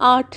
8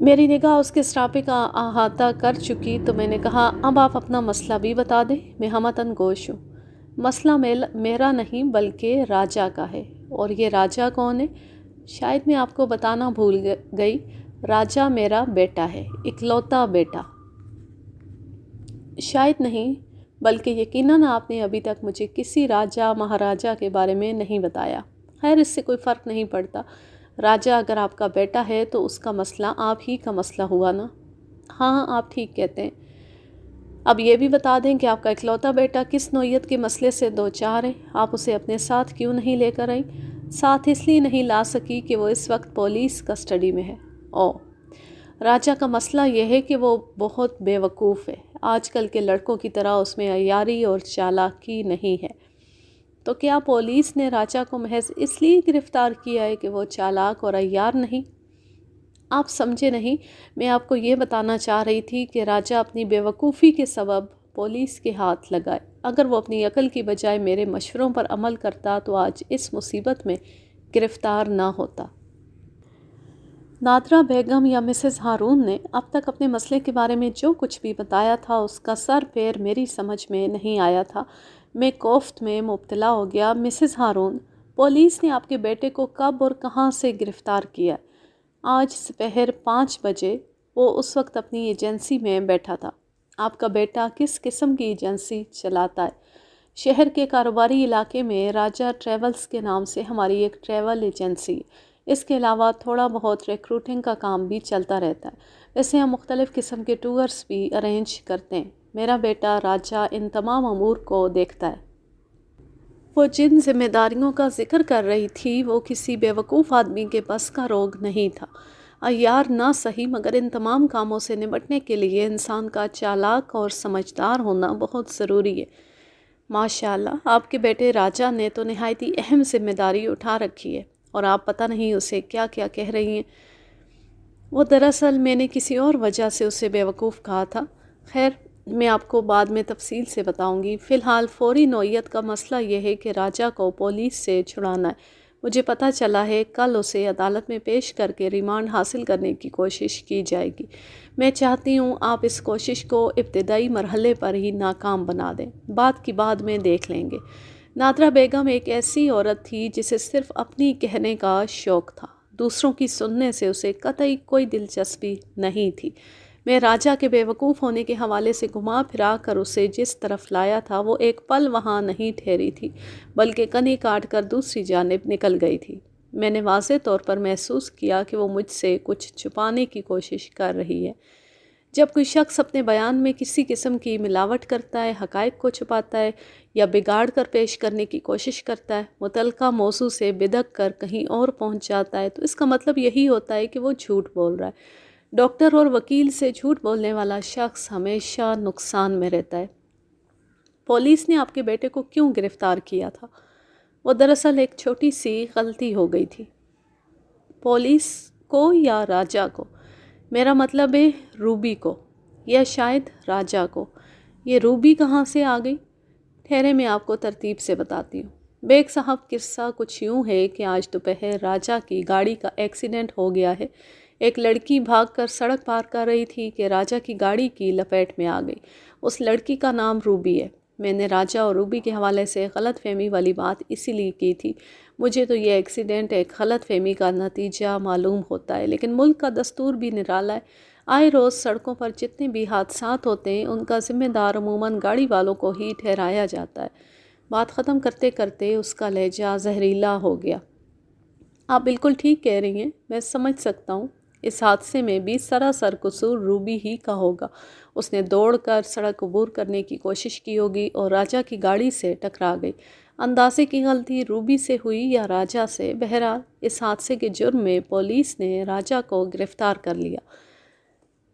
میری نگاہ اس کے سراپے کا احاطہ کر چکی تو میں نے کہا، اب آپ اپنا مسئلہ بھی بتا دیں، میں ہمتاً گوش ہوں۔ مسئلہ میرا نہیں بلکہ راجا کا ہے۔ اور یہ راجا کون ہے؟ شاید میں آپ کو بتانا بھول گئی، راجا میرا بیٹا ہے، اکلوتا بیٹا۔ شاید نہیں، بلکہ یقیناً آپ نے ابھی تک مجھے کسی راجا مہاراجا کے بارے میں نہیں بتایا۔ خیر، اس سے کوئی فرق نہیں پڑتا۔ راجا اگر آپ کا بیٹا ہے تو اس کا مسئلہ آپ ہی کا مسئلہ ہوا نا؟ ہاں، آپ ٹھیک کہتے ہیں۔ اب یہ بھی بتا دیں کہ آپ کا اکلوتا بیٹا کس نوعیت کے مسئلے سے دوچار ہے؟ آپ اسے اپنے ساتھ کیوں نہیں لے کر آئیں؟ ساتھ اس لیے نہیں لا سکی کہ وہ اس وقت پولیس کسٹڈی میں ہے۔ راجا کا مسئلہ یہ ہے کہ وہ بہت بے وقوف ہے۔ آج کل کے لڑکوں کی طرح اس میں عیاری اور چالاکی نہیں ہے۔ تو کیا پولیس نے راجا کو محض اس لیے گرفتار کیا ہے کہ وہ چالاک اور عیار نہیں؟ آپ سمجھے نہیں، میں آپ کو یہ بتانا چاہ رہی تھی کہ راجا اپنی بے وقوفی کے سبب پولیس کے ہاتھ لگائے۔ اگر وہ اپنی عقل کی بجائے میرے مشوروں پر عمل کرتا تو آج اس مصیبت میں گرفتار نہ ہوتا۔ نادرہ بیگم یا مسز ہارون نے اب تک اپنے مسئلے کے بارے میں جو کچھ بھی بتایا تھا اس کا سر پیر میری سمجھ میں نہیں آیا تھا۔ میں کوفت میں مبتلا ہو گیا۔ مسز ہارون، پولیس نے آپ کے بیٹے کو کب اور کہاں سے گرفتار کیا؟ آج سپہر 5 بجے۔ وہ اس وقت اپنی ایجنسی میں بیٹھا تھا۔ آپ کا بیٹا کس قسم کی ایجنسی چلاتا ہے؟ شہر کے کاروباری علاقے میں راجا ٹریولز کے نام سے ہماری ایک ٹریول ایجنسی ہے۔ اس کے علاوہ تھوڑا بہت ریکروٹنگ کا کام بھی چلتا رہتا ہے۔ ویسے ہم مختلف قسم کے ٹورز بھی ارینج کرتے ہیں۔ میرا بیٹا راجا ان تمام امور کو دیکھتا ہے۔ وہ جن ذمہ داریوں کا ذکر کر رہی تھی وہ کسی بیوقوف آدمی کے بس کا روگ نہیں تھا۔ عیار نہ صحیح، مگر ان تمام کاموں سے نمٹنے کے لیے انسان کا چالاک اور سمجھدار ہونا بہت ضروری ہے۔ ماشاءاللہ، آپ کے بیٹے راجا نے تو نہایت ہی اہم ذمہ داری اٹھا رکھی ہے، اور آپ پتہ نہیں اسے کیا کیا کہہ رہی ہیں۔ وہ دراصل میں نے کسی اور وجہ سے اسے بیوقوف کہا تھا۔ خیر، میں آپ کو بعد میں تفصیل سے بتاؤں گی۔ فی الحال فوری نوعیت کا مسئلہ یہ ہے کہ راجا کو پولیس سے چھڑانا ہے۔ مجھے پتہ چلا ہے کل اسے عدالت میں پیش کر کے ریمانڈ حاصل کرنے کی کوشش کی جائے گی۔ میں چاہتی ہوں آپ اس کوشش کو ابتدائی مرحلے پر ہی ناکام بنا دیں، بعد کی بعد میں دیکھ لیں گے۔ نادرہ بیگم ایک ایسی عورت تھی جسے صرف اپنی کہنے کا شوق تھا، دوسروں کی سننے سے اسے قطعی کوئی دلچسپی نہیں تھی۔ میں راجا کے بے وقوف ہونے کے حوالے سے گھما پھرا کر اسے جس طرف لایا تھا وہ ایک پل وہاں نہیں ٹھہری تھی، بلکہ کنی کاٹ کر دوسری جانب نکل گئی تھی۔ میں نے واضح طور پر محسوس کیا کہ وہ مجھ سے کچھ چھپانے کی کوشش کر رہی ہے۔ جب کوئی شخص اپنے بیان میں کسی قسم کی ملاوٹ کرتا ہے، حقائق کو چھپاتا ہے یا بگاڑ کر پیش کرنے کی کوشش کرتا ہے، متعلقہ موضوع سے بدک کر کہیں اور پہنچ جاتا ہے، تو اس کا مطلب یہی ہوتا ہے کہ وہ جھوٹ بول رہا ہے۔ ڈاکٹر اور وکیل سے جھوٹ بولنے والا شخص ہمیشہ نقصان میں رہتا ہے۔ پولیس نے آپ کے بیٹے کو کیوں گرفتار کیا تھا؟ وہ دراصل ایک چھوٹی سی غلطی ہو گئی تھی۔ پولیس کو یا راجا کو؟ میرا مطلب ہے روبی کو، یا شاید راجا کو۔ یہ روبی کہاں سے آ گئی؟ ٹھہرے، میں آپ کو ترتیب سے بتاتی ہوں۔ بیگ صاحب، قصہ کچھ یوں ہے کہ آج دوپہر راجا کی گاڑی کا ایکسیڈنٹ ہو گیا ہے۔ ایک لڑکی بھاگ کر سڑک پار کر رہی تھی کہ راجا کی گاڑی کی لپیٹ میں آ گئی۔ اس لڑکی کا نام روبی ہے۔ میں نے راجا اور روبی کے حوالے سے غلط فہمی والی بات اسی لیے کی تھی۔ مجھے تو یہ ایکسیڈنٹ ایک غلط فہمی کا نتیجہ معلوم ہوتا ہے، لیکن ملک کا دستور بھی نرالا ہے۔ آئے روز سڑکوں پر جتنے بھی حادثات ہوتے ہیں ان کا ذمہ دار عموماً گاڑی والوں کو ہی ٹھہرایا جاتا ہے۔ بات ختم کرتے کرتے اس کا لہجہ زہریلا ہو گیا۔ آپ بالکل ٹھیک کہہ رہی ہیں، میں سمجھ سکتا ہوں۔ اس حادثے میں بھی سراسر قصور روبی ہی کا ہوگا۔ اس نے دوڑ کر سڑک عبور کرنے کی کوشش کی ہوگی اور راجا کی گاڑی سے ٹکرا گئی۔ اندازے کی غلطی روبی سے ہوئی یا راجا سے، بہرحال اس حادثے کے جرم میں پولیس نے راجا کو گرفتار کر لیا۔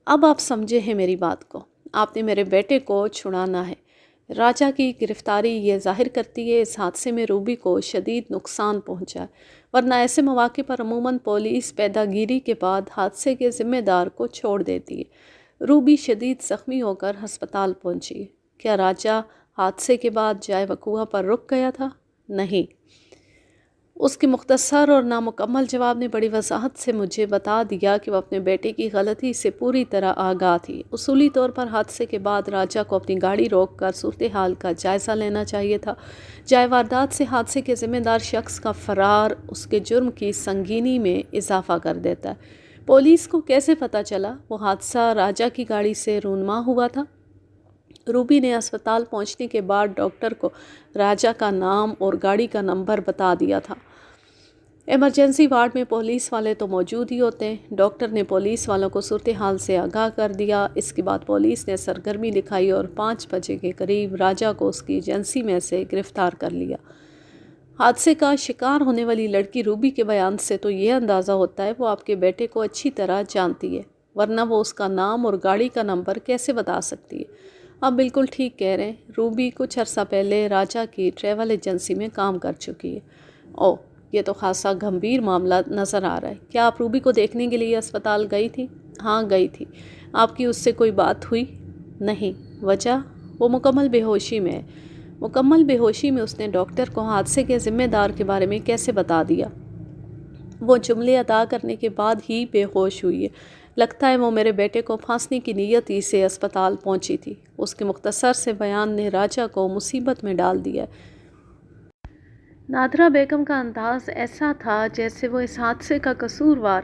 اب آپ سمجھے ہیں میری بات کو۔ آپ نے میرے بیٹے کو چھڑانا ہے۔ راجا کی گرفتاری یہ ظاہر کرتی ہے اس حادثے میں روبی کو شدید نقصان پہنچا ہے، ورنہ ایسے مواقع پر عموماً پولیس پیدا گیری کے بعد حادثے کے ذمہ دار کو چھوڑ دیتی ہے۔ روبی شدید زخمی ہو کر ہسپتال پہنچی ہے۔ کیا راجا حادثے کے بعد جائے وقوعہ پر رک گیا تھا؟ نہیں، اس کے مختصر اور نامکمل جواب نے بڑی وضاحت سے مجھے بتا دیا کہ وہ اپنے بیٹے کی غلطی سے پوری طرح آگاہ تھی۔ اصولی طور پر حادثے کے بعد راجہ کو اپنی گاڑی روک کر صورتحال کا جائزہ لینا چاہیے تھا۔ جائے واردات سے حادثے کے ذمہ دار شخص کا فرار اس کے جرم کی سنگینی میں اضافہ کر دیتا ہے۔ پولیس کو کیسے پتہ چلا وہ حادثہ راجہ کی گاڑی سے رونما ہوا تھا؟ روبی نے اسپتال پہنچنے کے بعد ڈاکٹر کو راجہ کا نام اور گاڑی کا نمبر بتا دیا تھا۔ ایمرجنسی وارڈ میں پولیس والے تو موجود ہی ہوتے ہیں۔ ڈاکٹر نے پولیس والوں کو صورتحال سے آگاہ کر دیا۔ اس کے بعد پولیس نے سرگرمی دکھائی اور 5 بجے کے قریب راجہ کو اس کی ایجنسی میں سے گرفتار کر لیا۔ حادثے کا شکار ہونے والی لڑکی روبی کے بیان سے تو یہ اندازہ ہوتا ہے وہ آپ کے بیٹے کو اچھی طرح جانتی ہے، ورنہ وہ اس کا نام اور گاڑی کا نمبر کیسے بتا سکتی ہے؟ آپ بالکل ٹھیک کہہ رہے ہیں، روبی کچھ عرصہ پہلے راجہ کی ٹریول ایجنسی میں کام کر چکی ہے۔ اوہ، یہ تو خاصا گھمبیر معاملہ نظر آ رہا ہے۔ کیا آپ روبی کو دیکھنے کے لیے اسپتال گئی تھی؟ ہاں گئی تھی۔ آپ کی اس سے کوئی بات ہوئی؟ نہیں۔ وجہ؟ وہ مکمل بے ہوشی میں ہے۔ مکمل بے ہوشی میں اس نے ڈاکٹر کو حادثے کے ذمہ دار کے بارے میں کیسے بتا دیا؟ وہ جملے ادا کرنے کے بعد ہی بے ہوش ہوئی ہے۔ لگتا ہے وہ میرے بیٹے کو پھانسنے کی نیت ہی سے اسپتال پہنچی تھی۔ اس کے مختصر سے بیان نے راجہ کو مصیبت میں ڈال دیا۔ نادرہ بیگم کا انداز ایسا تھا جیسے وہ اس حادثے کا قصوروار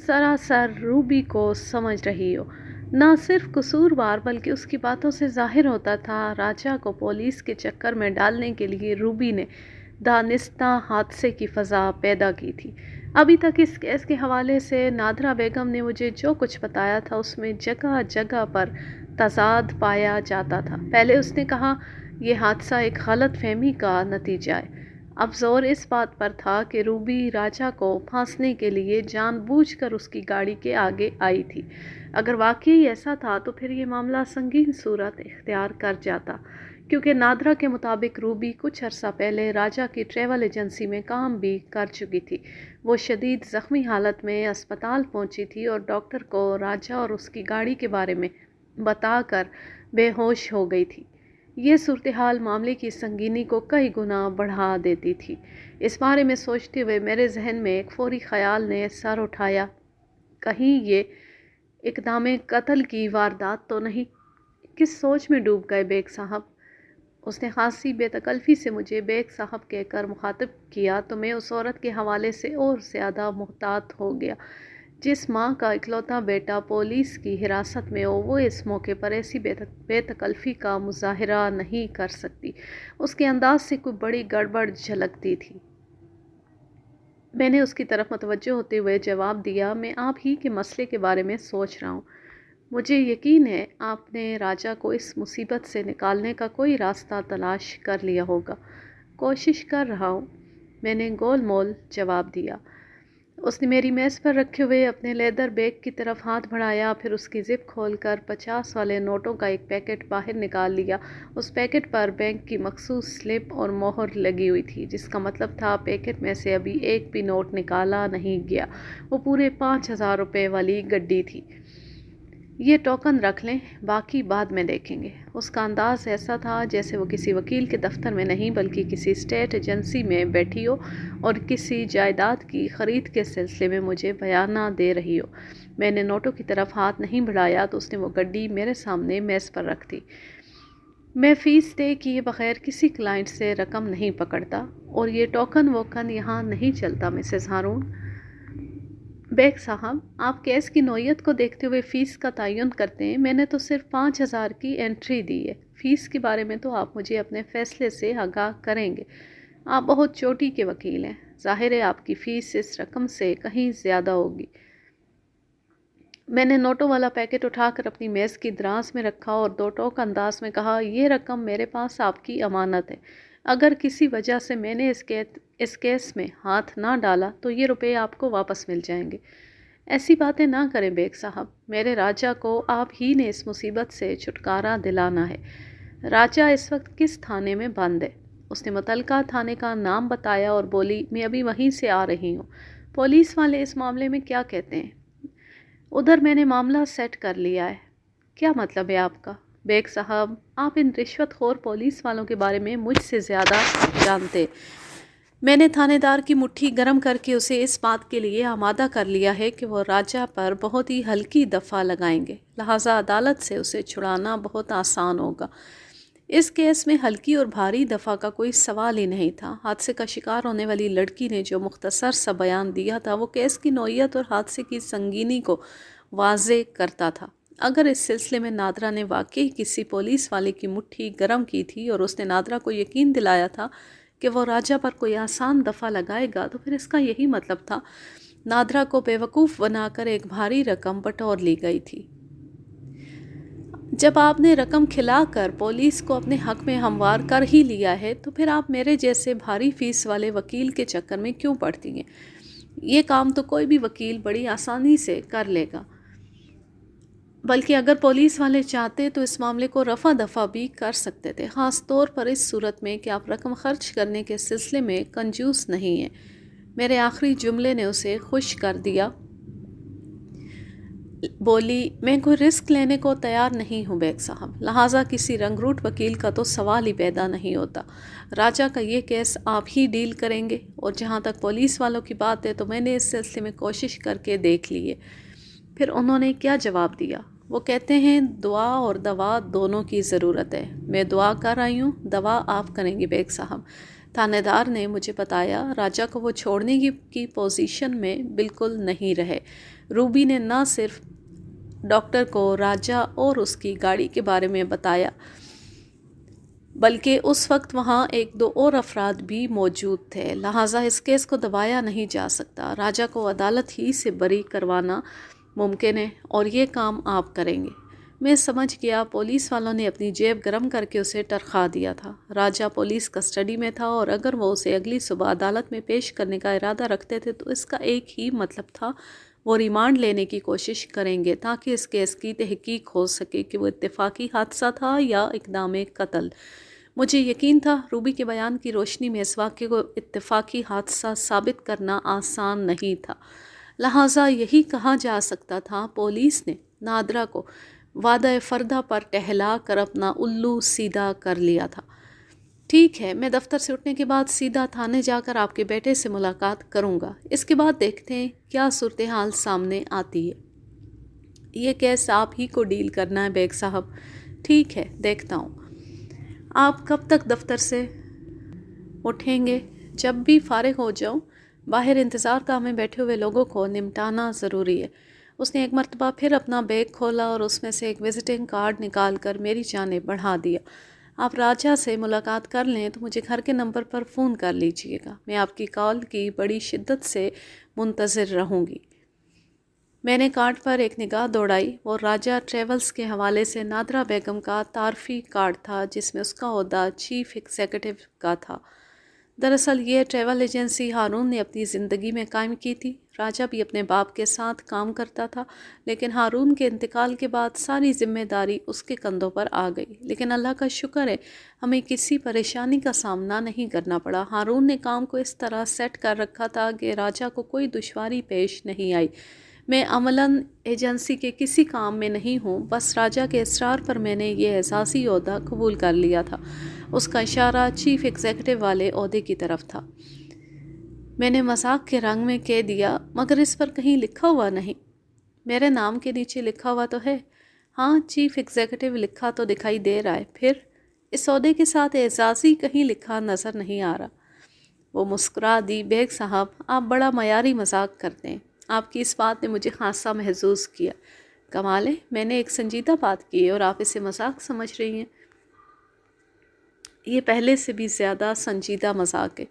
سراسر روبی کو سمجھ رہی ہو۔ نہ صرف قصوروار بلکہ اس کی باتوں سے ظاہر ہوتا تھا راجہ کو پولیس کے چکر میں ڈالنے کے لیے روبی نے دانستہ حادثے کی فضا پیدا کی تھی۔ ابھی تک اس کیس کے حوالے سے نادرہ بیگم نے مجھے جو کچھ بتایا تھا اس میں جگہ جگہ پر تضاد پایا جاتا تھا۔ پہلے اس نے کہا یہ حادثہ ایک غلط فہمی کا نتیجہ ہے۔ اب زور اس بات پر تھا کہ روبی راجہ کو پھانسنے کے لیے جان بوجھ کر اس کی گاڑی کے آگے آئی تھی۔ اگر واقعی ایسا تھا تو پھر یہ معاملہ سنگین صورت اختیار کر جاتا، کیونکہ نادرہ کے مطابق روبی کچھ عرصہ پہلے راجہ کی ٹریول ایجنسی میں کام بھی کر چکی تھی۔ وہ شدید زخمی حالت میں اسپتال پہنچی تھی اور ڈاکٹر کو راجہ اور اس کی گاڑی کے بارے میں بتا کر بے ہوش ہو گئی تھی۔ یہ صورتحال معاملے کی سنگینی کو کئی گنا بڑھا دیتی تھی۔ اس بارے میں سوچتے ہوئے میرے ذہن میں ایک فوری خیال نے سر اٹھایا، کہیں یہ اقدام قتل کی واردات تو نہیں؟ کس سوچ میں ڈوب گئے بیگ صاحب؟ اس نے خاصی بے تکلفی سے مجھے بیگ صاحب کہہ کر مخاطب کیا تو میں اس عورت کے حوالے سے اور زیادہ محتاط ہو گیا۔ جس ماں کا اکلوتا بیٹا پولیس کی حراست میں ہو وہ اس موقع پر ایسی بے تکلفی کا مظاہرہ نہیں کر سکتی۔ اس کے انداز سے کوئی بڑی گڑبڑ جھلکتی تھی۔ میں نے اس کی طرف متوجہ ہوتے ہوئے جواب دیا، میں آپ ہی کے مسئلے کے بارے میں سوچ رہا ہوں۔ مجھے یقین ہے آپ نے راجہ کو اس مصیبت سے نکالنے کا کوئی راستہ تلاش کر لیا ہوگا۔ کوشش کر رہا ہوں، میں نے گول مول جواب دیا۔ اس نے میری میز پر رکھے ہوئے اپنے لیدر بیگ کی طرف ہاتھ بڑھایا، پھر اس کی زپ کھول کر 50 والے نوٹوں کا ایک پیکٹ باہر نکال لیا۔ اس پیکٹ پر بینک کی مخصوص سلپ اور مہر لگی ہوئی تھی، جس کا مطلب تھا پیکٹ میں سے ابھی ایک بھی نوٹ نکالا نہیں گیا۔ وہ پورے 5000 روپے والی گڈی تھی۔ یہ ٹوکن رکھ لیں، باقی بعد میں دیکھیں گے۔ اس کا انداز ایسا تھا جیسے وہ کسی وکیل کے دفتر میں نہیں بلکہ کسی اسٹیٹ ایجنسی میں بیٹھی ہو اور کسی جائیداد کی خرید کے سلسلے میں مجھے بیانہ دے رہی ہو۔ میں نے نوٹوں کی طرف ہاتھ نہیں بڑھایا تو اس نے وہ گڈی میرے سامنے میز پر رکھ دی۔ میں فیس دے کیے بغیر کسی کلائنٹ سے رقم نہیں پکڑتا، اور یہ ٹوکن ووکن یہاں نہیں چلتا مسز ہارون۔ بیگ صاحب، آپ کیس کی نوعیت کو دیکھتے ہوئے فیس کا تعین کرتے ہیں۔ میں نے تو صرف 5000 کی انٹری دی ہے۔ فیس کے بارے میں تو آپ مجھے اپنے فیصلے سے آگاہ کریں گے۔ آپ بہت چوٹی کے وکیل ہیں، ظاہر ہے آپ کی فیس اس رقم سے کہیں زیادہ ہوگی۔ میں نے نوٹوں والا پیکٹ اٹھا کر اپنی میز کی دراز میں رکھا اور دو ٹوک انداز میں کہا، یہ رقم میرے پاس آپ کی امانت ہے۔ اگر کسی وجہ سے میں نے اس کیس میں ہاتھ نہ ڈالا تو یہ روپے آپ کو واپس مل جائیں گے۔ ایسی باتیں نہ کریں بیگ صاحب، میرے راجہ کو آپ ہی نے اس مصیبت سے چھٹکارا دلانا ہے۔ راجہ اس وقت کس تھانے میں بند ہے؟ اس نے متعلقہ تھانے کا نام بتایا اور بولی، میں ابھی وہیں سے آ رہی ہوں۔ پولیس والے اس معاملے میں کیا کہتے ہیں؟ ادھر میں نے معاملہ سیٹ کر لیا ہے۔ کیا مطلب ہے آپ کا؟ بیگ صاحب، آپ ان رشوت خور پولیس والوں کے بارے میں مجھ سے زیادہ جانتے۔ میں نے تھانے دار کی مٹھی گرم کر کے اسے اس بات کے لیے آمادہ کر لیا ہے کہ وہ راجہ پر بہت ہی ہلکی دفعہ لگائیں گے، لہٰذا عدالت سے اسے چھڑانا بہت آسان ہوگا۔ اس کیس میں ہلکی اور بھاری دفعہ کا کوئی سوال ہی نہیں تھا۔ حادثے کا شکار ہونے والی لڑکی نے جو مختصر سا بیان دیا تھا وہ کیس کی نوعیت اور حادثے کی سنگینی کو واضح کرتا تھا۔ اگر اس سلسلے میں نادرہ نے واقعی کسی پولیس والے کی مٹھی گرم کی تھی اور اس نے نادرہ کو یقین دلایا تھا کہ وہ راجہ پر کوئی آسان دفعہ لگائے گا، تو پھر اس کا یہی مطلب تھا نادرہ کو بیوقوف بنا کر ایک بھاری رقم بٹور لی گئی تھی۔ جب آپ نے رقم کھلا کر پولیس کو اپنے حق میں ہموار کر ہی لیا ہے تو پھر آپ میرے جیسے بھاری فیس والے وکیل کے چکر میں کیوں پڑتی ہیں؟ یہ کام تو کوئی بھی وکیل بڑی آسانی سے کر لے گا، بلکہ اگر پولیس والے چاہتے تو اس معاملے کو رفع دفع بھی کر سکتے تھے، خاص طور پر اس صورت میں کہ آپ رقم خرچ کرنے کے سلسلے میں کنجوس نہیں ہیں۔ میرے آخری جملے نے اسے خوش کر دیا۔ بولی، میں کوئی رسک لینے کو تیار نہیں ہوں بیگ صاحب، لہٰذا کسی رنگروٹ وکیل کا تو سوال ہی پیدا نہیں ہوتا۔ راجہ کا یہ کیس آپ ہی ڈیل کریں گے، اور جہاں تک پولیس والوں کی بات ہے تو میں نے اس سلسلے میں کوشش کر کے دیکھ لی ہے۔ پھر انہوں نے کیا جواب دیا؟ وہ کہتے ہیں دعا اور دوا دونوں کی ضرورت ہے۔ میں دعا کر رہی ہوں، دوا آپ کریں گے بیگ صاحب۔ تھانے دار نے مجھے بتایا راجہ کو وہ چھوڑنے کی پوزیشن میں بالکل نہیں رہے۔ روبی نے نہ صرف ڈاکٹر کو راجہ اور اس کی گاڑی کے بارے میں بتایا، بلکہ اس وقت وہاں ایک دو اور افراد بھی موجود تھے، لہٰذا اس کیس کو دبایا نہیں جا سکتا۔ راجہ کو عدالت ہی سے بری کروانا ممکن ہے، اور یہ کام آپ کریں گے۔ میں سمجھ گیا پولیس والوں نے اپنی جیب گرم کر کے اسے ٹرخا دیا تھا۔ راجہ پولیس کسٹڈی میں تھا، اور اگر وہ اسے اگلی صبح عدالت میں پیش کرنے کا ارادہ رکھتے تھے تو اس کا ایک ہی مطلب تھا، وہ ریمانڈ لینے کی کوشش کریں گے تاکہ اس کیس کی تحقیق ہو سکے کہ وہ اتفاقی حادثہ تھا یا اقدام قتل۔ مجھے یقین تھا روبی کے بیان کی روشنی میں اس واقعے کو اتفاقی حادثہ ثابت کرنا آسان نہیں تھا، لہٰذا یہی کہا جا سکتا تھا پولیس نے نادرہ کو وعدہ فردہ پر ٹہلا کر اپنا الو سیدھا کر لیا تھا۔ ٹھیک ہے، میں دفتر سے اٹھنے کے بعد سیدھا تھانے جا کر آپ کے بیٹے سے ملاقات کروں گا، اس کے بعد دیکھتے ہیں کیا صورتحال سامنے آتی ہے۔ یہ کیس آپ ہی کو ڈیل کرنا ہے بیگ صاحب۔ ٹھیک ہے، دیکھتا ہوں۔ آپ کب تک دفتر سے اٹھیں گے؟ جب بھی فارغ ہو جاؤں۔ باہر انتظار گاہ میں بیٹھے ہوئے لوگوں کو نمٹانا ضروری ہے۔ اس نے ایک مرتبہ پھر اپنا بیگ کھولا اور اس میں سے ایک وزٹنگ کارڈ نکال کر میری جانب بڑھا دیا۔ آپ راجہ سے ملاقات کر لیں تو مجھے گھر کے نمبر پر فون کر لیجئے گا، میں آپ کی کال کی بڑی شدت سے منتظر رہوں گی۔ میں نے کارڈ پر ایک نگاہ دوڑائی۔ وہ راجہ ٹریولز کے حوالے سے نادرہ بیگم کا تعارفی کارڈ تھا جس میں اس کا عہدہ چیف ایگزیکٹو کا تھا۔ دراصل یہ ٹریول ایجنسی ہارون نے اپنی زندگی میں قائم کی تھی۔ راجہ بھی اپنے باپ کے ساتھ کام کرتا تھا، لیکن ہارون کے انتقال کے بعد ساری ذمہ داری اس کے کندھوں پر آ گئی۔ لیکن اللہ کا شکر ہے ہمیں کسی پریشانی کا سامنا نہیں کرنا پڑا۔ ہارون نے کام کو اس طرح سیٹ کر رکھا تھا کہ راجہ کو کوئی دشواری پیش نہیں آئی۔ میں عملاً ایجنسی کے کسی کام میں نہیں ہوں، بس راجہ کے اصرار پر میں نے یہ اعزازی عہدہ قبول کر لیا تھا۔ اس کا اشارہ چیف ایگزیکٹو والے عہدے کی طرف تھا۔ میں نے مذاق کے رنگ میں کہہ دیا، مگر اس پر کہیں لکھا ہوا نہیں؟ میرے نام کے نیچے لکھا ہوا تو ہے۔ ہاں، چیف ایگزیکٹو لکھا تو دکھائی دے رہا ہے، پھر اس عہدے کے ساتھ اعزازی کہیں لکھا نظر نہیں آ رہا۔ وہ مسکرا دی۔ بیگ صاحب، آپ بڑا معیاری مذاق کرتے ہیں۔ آپ کی اس بات نے مجھے خاصا محظوظ کیا۔ کمال ہے، میں نے ایک سنجیدہ بات کی ہے اور آپ اسے مذاق سمجھ رہی ہیں۔ یہ پہلے سے بھی زیادہ سنجیدہ مذاق ہے۔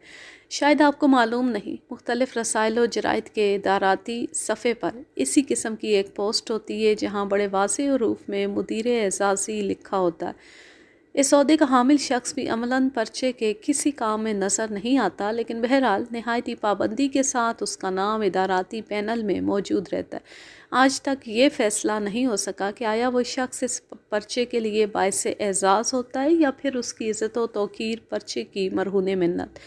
شاید آپ کو معلوم نہیں، مختلف رسائل و جرائد کے اداراتی صفحے پر اسی قسم کی ایک پوسٹ ہوتی ہے جہاں بڑے واضح حروف میں مدیر اعزازی لکھا ہوتا ہے۔ اس عہدے کا حامل شخص بھی عملاً پرچے کے کسی کام میں نظر نہیں آتا، لیکن بہرحال نہایتی پابندی کے ساتھ اس کا نام اداراتی پینل میں موجود رہتا ہے۔ آج تک یہ فیصلہ نہیں ہو سکا کہ آیا وہ شخص اس پرچے کے لیے باعث اعزاز ہوتا ہے یا پھر اس کی عزت و توقیر پرچے کی مرہون منت۔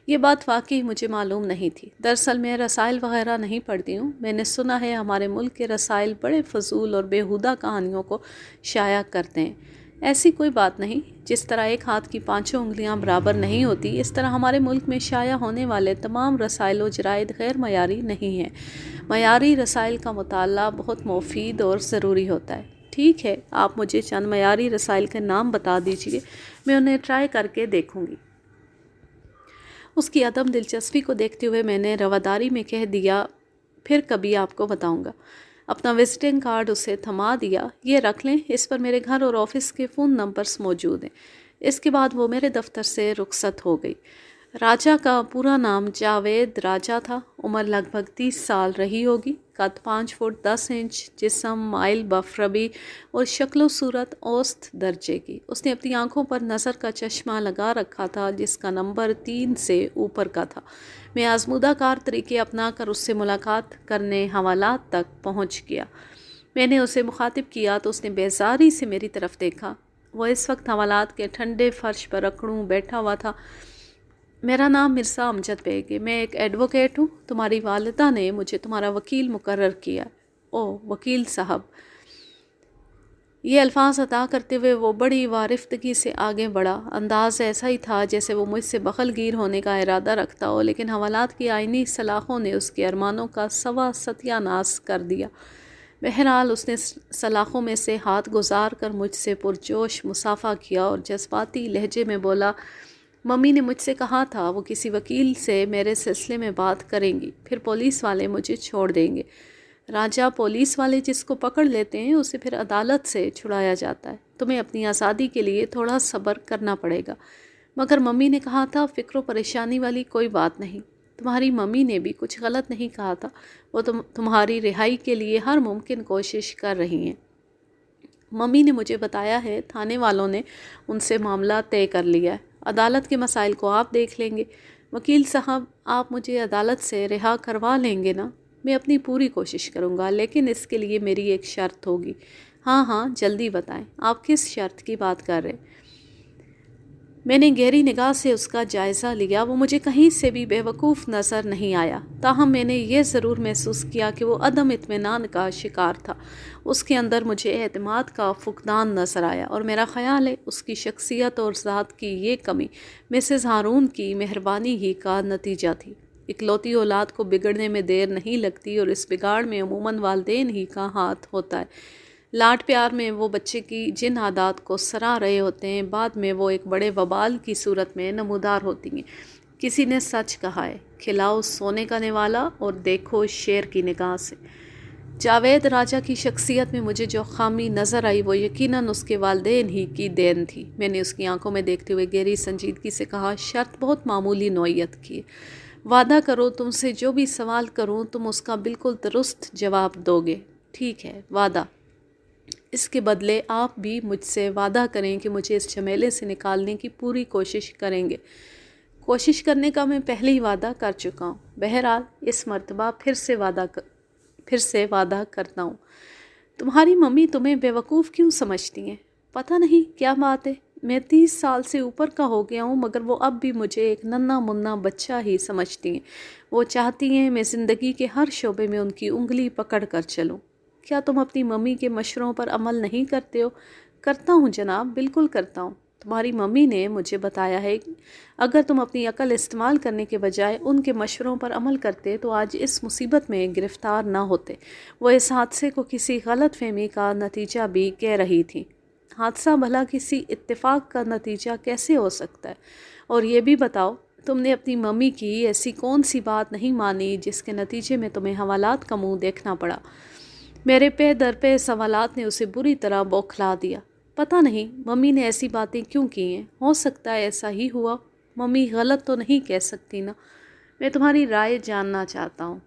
یہ بات واقعی مجھے معلوم نہیں تھی۔ دراصل میں رسائل وغیرہ نہیں پڑھتی ہوں۔ میں نے سنا ہے ہمارے ملک کے رسائل بڑے فضول اور بیہودہ کہانیوں کو شائع کرتے ہیں۔ ایسی کوئی بات نہیں، جس طرح ایک ہاتھ کی پانچوں انگلیاں برابر نہیں ہوتی، اس طرح ہمارے ملک میں شائع ہونے والے تمام رسائل و جرائد غیر معیاری نہیں ہیں۔ معیاری رسائل کا مطالعہ بہت مفید اور ضروری ہوتا ہے۔ ٹھیک ہے، آپ مجھے چند معیاری رسائل کے نام بتا دیجئے، میں انہیں ٹرائی کر کے دیکھوں گی۔ اس کی عدم دلچسپی کو دیکھتے ہوئے میں نے رواداری میں کہہ دیا، پھر کبھی آپ کو بتاؤں گا۔ اپنا وزٹنگ کارڈ اسے تھما دیا، یہ رکھ لیں، اس پر میرے گھر اور آفس کے فون نمبرز موجود ہیں۔ اس کے بعد وہ میرے دفتر سے رخصت ہو گئی۔ راجہ کا پورا نام جاوید راجہ تھا، عمر لگ بھگ 30 سال رہی ہوگی، قد 5 فٹ 10 انچ، جسم مائل بفربی اور شکل و صورت اوسط درجے کی۔ اس نے اپنی آنکھوں پر نظر کا چشمہ لگا رکھا تھا جس کا نمبر 3 سے اوپر کا تھا۔ میں آزمودہ کار طریقے اپنا کر اس سے ملاقات کرنے حوالات تک پہنچ گیا۔ میں نے اسے مخاطب کیا تو اس نے بیزاری سے میری طرف دیکھا۔ وہ اس وقت حوالات کے ٹھنڈے فرش پر اکڑوں بیٹھا ہوا تھا۔ میرا نام مرزا امجد بیگ ہے، میں ایک ایڈوکیٹ ہوں، تمہاری والدہ نے مجھے تمہارا وکیل مقرر کیا۔ او وکیل صاحب! یہ الفاظ عطا کرتے ہوئے وہ بڑی وارفتگی سے آگے بڑھا۔ انداز ایسا ہی تھا جیسے وہ مجھ سے بخل گیر ہونے کا ارادہ رکھتا ہو، لیکن حوالات کی آئینی سلاخوں نے اس کے ارمانوں کا سوا ستیہ ناس کر دیا۔ بہرحال اس نے سلاخوں میں سے ہاتھ گزار کر مجھ سے پرجوش مصافحہ کیا اور جذباتی لہجے میں بولا، ممی نے مجھ سے کہا تھا وہ کسی وکیل سے میرے سلسلے میں بات کریں گی، پھر پولیس والے مجھے چھوڑ دیں گے۔ راجہ، پولیس والے جس کو پکڑ لیتے ہیں اسے پھر عدالت سے چھڑایا جاتا ہے۔ تمہیں اپنی آزادی کے لیے تھوڑا صبر کرنا پڑے گا۔ مگر ممی نے کہا تھا فکر و پریشانی والی کوئی بات نہیں۔ تمہاری ممی نے بھی کچھ غلط نہیں کہا تھا، وہ تمہاری رہائی کے لیے ہر ممکن کوشش کر رہی ہیں۔ ممی نے مجھے بتایا ہے تھانے والوں نے ان سے معاملہ طے کر لیا ہے، عدالت کے مسائل کو آپ دیکھ لیں گے۔ وکیل صاحب، آپ مجھے عدالت سے رہا کروا لیں گے نا؟ میں اپنی پوری کوشش کروں گا، لیکن اس کے لیے میری ایک شرط ہوگی۔ ہاں ہاں، جلدی بتائیں، آپ کس شرط کی بات کر رہے؟ میں نے گہری نگاہ سے اس کا جائزہ لیا، وہ مجھے کہیں سے بھی بے وقوف نظر نہیں آیا، تاہم میں نے یہ ضرور محسوس کیا کہ وہ عدم اطمینان کا شکار تھا۔ اس کے اندر مجھے اعتماد کا فقدان نظر آیا، اور میرا خیال ہے اس کی شخصیت اور ذات کی یہ کمی مسز ہارون کی مہربانی ہی کا نتیجہ تھی۔ اکلوتی اولاد کو بگڑنے میں دیر نہیں لگتی، اور اس بگاڑ میں عموماً والدین ہی کا ہاتھ ہوتا ہے۔ لاڈ پیار میں وہ بچے کی جن عادات کو سرا رہے ہوتے ہیں، بعد میں وہ ایک بڑے وبال کی صورت میں نمودار ہوتی ہیں۔ کسی نے سچ کہا ہے، کھلاؤ سونے کا نوالا اور دیکھو شیر کی نگاہ سے۔ جاوید راجہ کی شخصیت میں مجھے جو خامی نظر آئی وہ یقیناً اس کے والدین ہی کی دین تھی۔ میں نے اس کی آنکھوں میں دیکھتے ہوئے گہری سنجیدگی سے کہا، شرط بہت معمولی نوعیت کی ہے۔ وعدہ کرو تم سے جو بھی سوال کروں تم اس کا بالکل درست جواب دو گے۔ ٹھیک ہے، وعدہ۔ اس کے بدلے آپ بھی مجھ سے وعدہ کریں کہ مجھے اس جھمیلے سے نکالنے کی پوری کوشش کریں گے۔ کوشش کرنے کا میں پہلے ہی وعدہ کر چکا ہوں، بہرحال اس مرتبہ پھر سے وعدہ کرتا ہوں۔ تمہاری ممی تمہیں بیوقوف کیوں سمجھتی ہیں؟ پتہ نہیں کیا بات ہے، میں 30 سال سے اوپر کا ہو گیا ہوں، مگر وہ اب بھی مجھے ایک ننھا منا بچہ ہی سمجھتی ہیں۔ وہ چاہتی ہیں میں زندگی کے ہر شعبے میں ان کی انگلی پکڑ کر چلوں۔ کیا تم اپنی ممی کے مشوروں پر عمل نہیں کرتے ہو؟ کرتا ہوں جناب، بالکل کرتا ہوں۔ تمہاری ممی نے مجھے بتایا ہے کہ اگر تم اپنی عقل استعمال کرنے کے بجائے ان کے مشوروں پر عمل کرتے تو آج اس مصیبت میں گرفتار نہ ہوتے۔ وہ اس حادثے کو کسی غلط فہمی کا نتیجہ بھی کہہ رہی تھی۔ حادثہ بھلا کسی اتفاق کا نتیجہ کیسے ہو سکتا ہے؟ اور یہ بھی بتاؤ، تم نے اپنی ممی کی ایسی کون سی بات نہیں مانی جس کے نتیجے میں تمہیں حوالات کا منہ دیکھنا پڑا؟ میرے پہ در پہ سوالات نے اسے بری طرح بوکھلا دیا۔ پتہ نہیں ممی نے ایسی باتیں کیوں کی ہیں، ہو سکتا ہے ایسا ہی ہوا۔ ممی غلط تو نہیں کہہ سکتی نا؟ میں تمہاری رائے جاننا چاہتا ہوں۔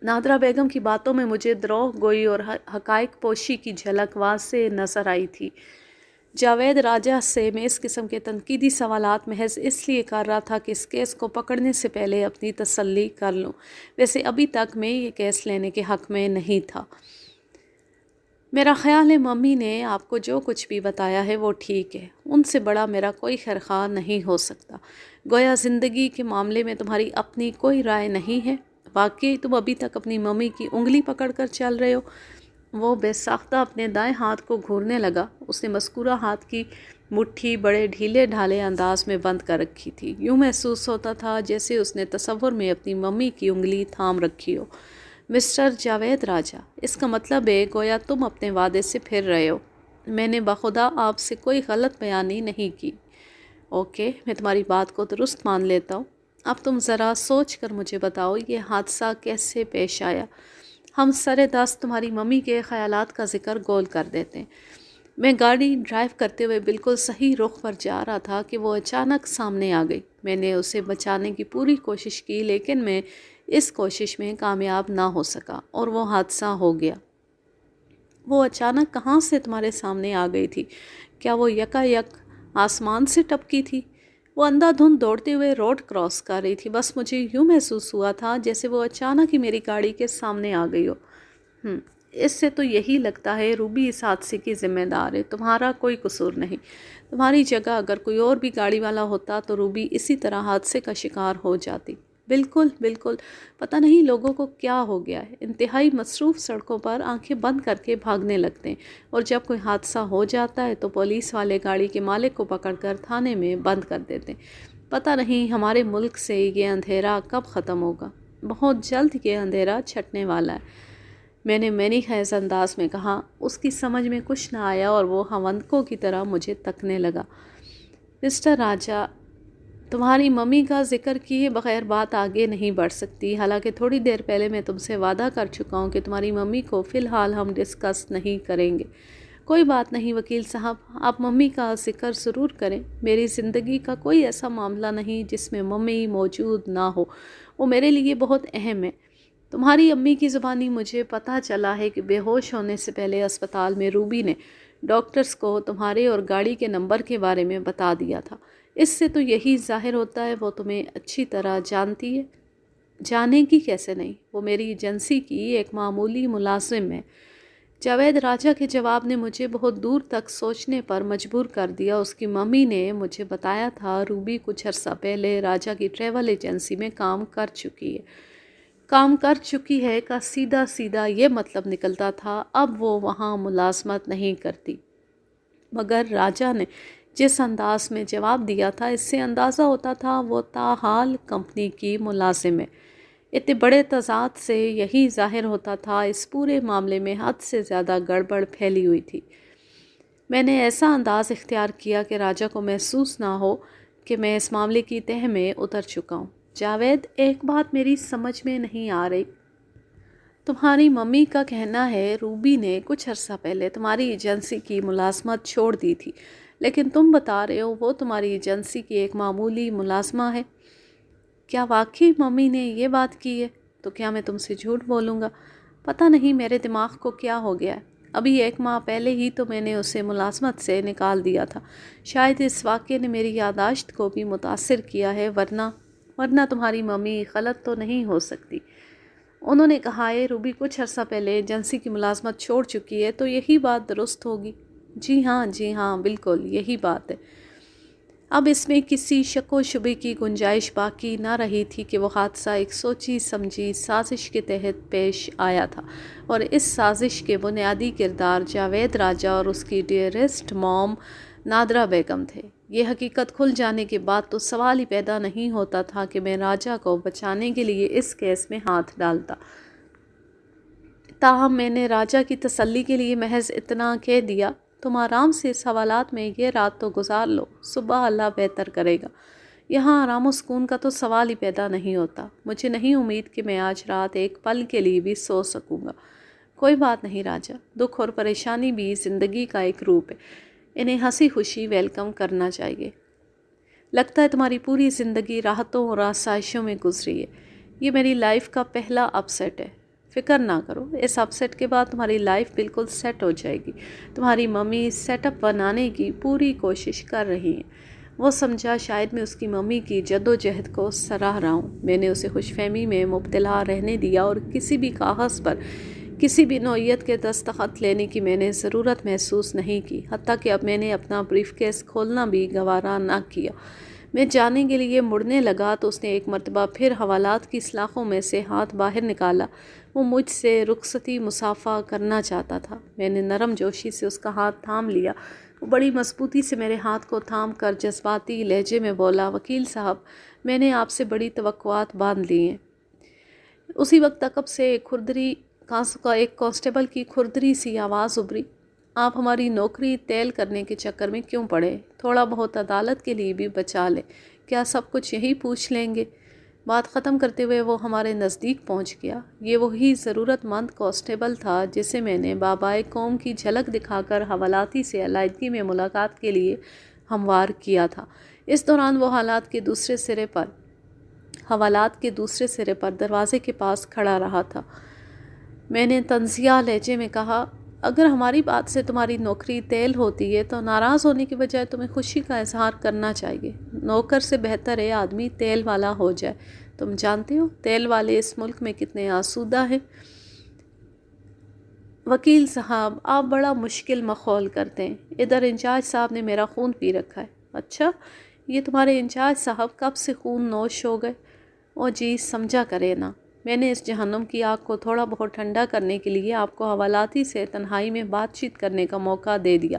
نادرہ بیگم کی باتوں میں مجھے دروغ گوئی اور حقائق پوشی کی جھلک واضح نظر آئی تھی۔ جاوید راجہ سے میں اس قسم کے تنقیدی سوالات محض اس لیے کر رہا تھا کہ اس کیس کو پکڑنے سے پہلے اپنی تسلی کر لوں۔ ویسے ابھی تک میں یہ کیس لینے کے حق میں نہیں تھا۔ میرا خیال ہے ممی نے آپ کو جو کچھ بھی بتایا ہے وہ ٹھیک ہے، ان سے بڑا میرا کوئی خیرخواہ نہیں ہو سکتا۔ گویا زندگی کے معاملے میں تمہاری اپنی کوئی رائے نہیں ہے۔ واقعی تم ابھی تک اپنی ممی کی انگلی پکڑ کر چل رہے ہو؟ وہ بے ساختہ اپنے دائیں ہاتھ کو گھورنے لگا۔ اس نے مذکورہ ہاتھ کی مٹھی بڑے ڈھیلے ڈھالے انداز میں بند کر رکھی تھی۔ یوں محسوس ہوتا تھا جیسے اس نے تصور میں اپنی ممی کی انگلی تھام رکھی ہو۔ مسٹر جاوید راجہ، اس کا مطلب ہے گویا تم اپنے وعدے سے پھر رہے ہو۔ میں نے بخدا آپ سے کوئی غلط بیانی نہیں کی۔ اوکے، میں تمہاری بات کو درست مان لیتا ہوں۔ اب تم ذرا سوچ کر مجھے بتاؤ یہ حادثہ کیسے پیش آیا؟ ہم سر دست تمہاری ممی کے خیالات کا ذکر گول کر دیتے ہیں۔ میں گاڑی ڈرائیو کرتے ہوئے بالکل صحیح رخ پر جا رہا تھا کہ وہ اچانک سامنے آ گئی۔ میں نے اسے بچانے کی پوری کوشش کی لیکن میں اس کوشش میں کامیاب نہ ہو سکا اور وہ حادثہ ہو گیا۔ وہ اچانک کہاں سے تمہارے سامنے آ گئی تھی؟ کیا وہ یکا یک آسمان سے ٹپکی تھی؟ وہ اندھا دھند دوڑتے ہوئے روڈ کراس کر رہی تھی، بس مجھے یوں محسوس ہوا تھا جیسے وہ اچانک ہی میری گاڑی کے سامنے آ گئی ہو۔ اس سے تو یہی لگتا ہے روبی اس حادثے کی ذمہ دار ہے، تمہارا کوئی قصور نہیں۔ تمہاری جگہ اگر کوئی اور بھی گاڑی والا ہوتا تو روبی اسی طرح حادثے کا شکار ہو جاتی۔ بالکل بالکل، پتہ نہیں لوگوں کو کیا ہو گیا ہے، انتہائی مصروف سڑکوں پر آنکھیں بند کر کے بھاگنے لگتے ہیں، اور جب کوئی حادثہ ہو جاتا ہے تو پولیس والے گاڑی کے مالک کو پکڑ کر تھانے میں بند کر دیتے ہیں۔ پتہ نہیں ہمارے ملک سے یہ اندھیرا کب ختم ہوگا۔ بہت جلد یہ اندھیرا چھٹنے والا ہے، میں نے مینی خیز انداز میں کہا۔ اس کی سمجھ میں کچھ نہ آیا اور وہ ہونکوں کی طرح مجھے تکنے لگا۔ مسٹر راجہ، تمہاری ممی کا ذکر کیے بغیر بات آگے نہیں بڑھ سکتی، حالانکہ تھوڑی دیر پہلے میں تم سے وعدہ کر چکا ہوں کہ تمہاری ممی کو فی الحال ہم ڈسکس نہیں کریں گے۔ کوئی بات نہیں وکیل صاحب، آپ ممی کا ذکر ضرور کریں۔ میری زندگی کا کوئی ایسا معاملہ نہیں جس میں ممی موجود نہ ہو، وہ میرے لیے بہت اہم ہے۔ تمہاری امی کی زبانی مجھے پتہ چلا ہے کہ بے ہوش ہونے سے پہلے اسپتال میں روبی نے ڈاکٹرز کو تمہارے اور گاڑی کے نمبر کے بارے میں بتا دیا تھا۔ اس سے تو یہی ظاہر ہوتا ہے وہ تمہیں اچھی طرح جانتی ہے۔ جانے کی کیسے نہیں، وہ میری ایجنسی کی ایک معمولی ملازم ہے۔ جاوید راجہ کے جواب نے مجھے بہت دور تک سوچنے پر مجبور کر دیا۔ اس کی ممی نے مجھے بتایا تھا روبی کچھ عرصہ پہلے راجہ کی ٹریول ایجنسی میں کام کر چکی ہے کا سیدھا سیدھا یہ مطلب نکلتا تھا اب وہ وہاں ملازمت نہیں کرتی۔ مگر راجہ نے جس انداز میں جواب دیا تھا اس سے اندازہ ہوتا تھا وہ تاحال کمپنی کی ملازم ہے۔ اتنے بڑے تضاد سے یہی ظاہر ہوتا تھا اس پورے معاملے میں حد سے زیادہ گڑبڑ پھیلی ہوئی تھی۔ میں نے ایسا انداز اختیار کیا کہ راجہ کو محسوس نہ ہو کہ میں اس معاملے کی تہہ میں اتر چکا ہوں۔ جاوید، ایک بات میری سمجھ میں نہیں آ رہی۔ تمہاری ممی کا کہنا ہے روبی نے کچھ عرصہ پہلے تمہاری ایجنسی کی ملازمت چھوڑ دی تھی، لیکن تم بتا رہے ہو وہ تمہاری ایجنسی کی ایک معمولی ملازمہ ہے۔ کیا واقعی ممی نے یہ بات کی ہے؟ تو کیا میں تم سے جھوٹ بولوں گا؟ پتہ نہیں میرے دماغ کو کیا ہو گیا ہے۔ ابھی 1 ماہ پہلے ہی تو میں نے اسے ملازمت سے نکال دیا تھا۔ شاید اس واقعے نے میری یادداشت کو بھی متاثر کیا ہے، ورنہ تمہاری ممی غلط تو نہیں ہو سکتی۔ انہوں نے کہا ہے روبی کچھ عرصہ پہلے ایجنسی کی ملازمت چھوڑ چکی ہے، تو یہی بات درست ہوگی۔ جی ہاں بالکل یہی بات ہے۔ اب اس میں کسی شک و شبے کی گنجائش باقی نہ رہی تھی کہ وہ حادثہ ایک سوچی سمجھی سازش کے تحت پیش آیا تھا، اور اس سازش کے بنیادی کردار جاوید راجہ اور اس کی ڈیئرسٹ موم نادرہ بیگم تھے۔ یہ حقیقت کھل جانے کے بعد تو سوال ہی پیدا نہیں ہوتا تھا کہ میں راجہ کو بچانے کے لیے اس کیس میں ہاتھ ڈالتا۔ تاہم میں نے راجہ کی تسلی کے لیے محض اتنا کہہ دیا، تم آرام سے اس حوالات میں یہ رات تو گزار لو، صبح اللہ بہتر کرے گا۔ یہاں آرام و سکون کا تو سوال ہی پیدا نہیں ہوتا۔ مجھے نہیں امید کہ میں آج رات ایک پل کے لیے بھی سو سکوں گا۔ کوئی بات نہیں راجہ، دکھ اور پریشانی بھی زندگی کا ایک روپ ہے، انہیں ہنسی خوشی ویلکم کرنا چاہیے۔ لگتا ہے تمہاری پوری زندگی راحتوں اور آسائشوں میں گزری ہے۔ یہ میری لائف کا پہلا اپ سیٹ ہے۔ فکر نہ کرو، اس اپ سیٹ کے بعد تمہاری لائف بالکل سیٹ ہو جائے گی۔ تمہاری ممی سیٹ اپ بنانے کی پوری کوشش کر رہی ہیں۔ وہ سمجھا شاید میں اس کی ممی کی جد و جہد کو سراہ رہا ہوں۔ میں نے اسے خوش فہمی میں مبتلا رہنے دیا اور کسی بھی کاغذ پر کسی بھی نوعیت کے دستخط لینے کی میں نے ضرورت محسوس نہیں کی۔ حتیٰ کہ اب میں نے اپنا بریف کیس کھولنا بھی گوارا نہ کیا۔ میں جانے کے لیے مڑنے لگا تو اس نے ایک مرتبہ پھر حوالات کی سلاخوں میں سے ہاتھ باہر نکالا۔ وہ مجھ سے رخصتی مصافحہ کرنا چاہتا تھا۔ میں نے نرم جوشی سے اس کا ہاتھ تھام لیا۔ وہ بڑی مضبوطی سے میرے ہاتھ کو تھام کر جذباتی لہجے میں بولا، وکیل صاحب، میں نے آپ سے بڑی توقعات باندھ لی ہیں۔ اسی وقت عقب سے ایک کانسٹیبل کی کھردری سی آواز ابھری، آپ ہماری نوکری تیل کرنے کے چکر میں کیوں پڑے؟ تھوڑا بہت عدالت کے لیے بھی بچا لیں۔ کیا سب کچھ یہی پوچھ لیں گے؟ بات ختم کرتے ہوئے وہ ہمارے نزدیک پہنچ گیا۔ یہ وہی ضرورت مند کانسٹیبل تھا جسے میں نے بابائے قوم کی جھلک دکھا کر حوالاتی سے علیحدگی میں ملاقات کے لیے ہموار کیا تھا۔ اس دوران وہ حوالات کے دوسرے سرے پر دروازے کے پاس کھڑا رہا تھا۔ میں نے طنزیہ لہجے میں کہا، اگر ہماری بات سے تمہاری نوکری تیل ہوتی ہے تو ناراض ہونے کی بجائے تمہیں خوشی کا اظہار کرنا چاہیے۔ نوکر سے بہتر ہے آدمی تیل والا ہو جائے۔ تم جانتے ہو تیل والے اس ملک میں کتنے آسودہ ہیں۔ وکیل صاحب، آپ بڑا مشکل مخول کرتے ہیں۔ ادھر انچارج صاحب نے میرا خون پی رکھا ہے۔ اچھا، یہ تمہارے انچارج صاحب کب سے خون نوش ہو گئے؟ او جی، سمجھا کرے نا، میں نے اس جہنم کی آگ کو تھوڑا بہت ٹھنڈا کرنے کے لیے آپ کو حوالاتی سے تنہائی میں بات چیت کرنے کا موقع دے دیا۔